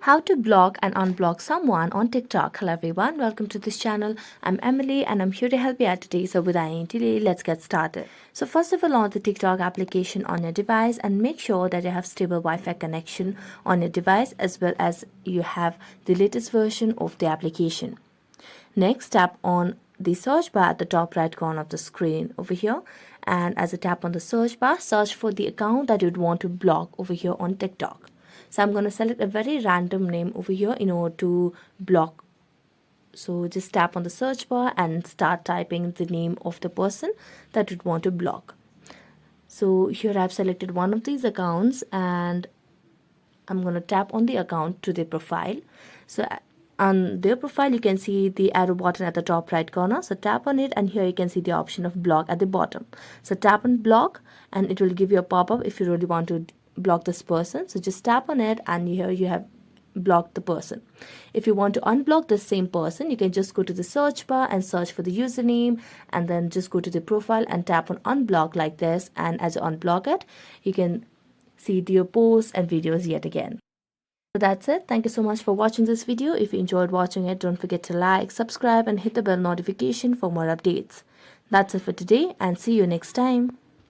How to block and unblock someone on TikTok. Hello everyone, welcome to this channel. I'm Emily and I'm here to help you out today. So without any delay, let's get started. So first of all, launch the TikTok application on your device and make sure that you have stable Wi-Fi connection on your device as well as you have the latest version of the application. Next, tap on the search bar at the top right corner of the screen over here, and as a tap on the search bar, search for the account that you'd want to block over here on TikTok. So I'm going to select a very random name over here in order to block. So just tap on the search bar and start typing the name of the person that you'd want to block. So here I've selected one of these accounts and I'm going to tap on the account to the profile. So on their profile, you can see the arrow button at the top right corner. So tap on it and here you can see the option of block at the bottom. So tap on block and it will give you a pop-up if you really want to block this person. So just tap on it and here you have blocked the person. If you want to unblock the same person, you can just go to the search bar and search for the username and then just go to the profile and tap on unblock like this, and as you unblock it, you can see your posts and videos yet again. So that's it. Thank you so much for watching this video. If you enjoyed watching it, don't forget to like, subscribe and hit the bell notification for more updates. That's it for today and see you next time.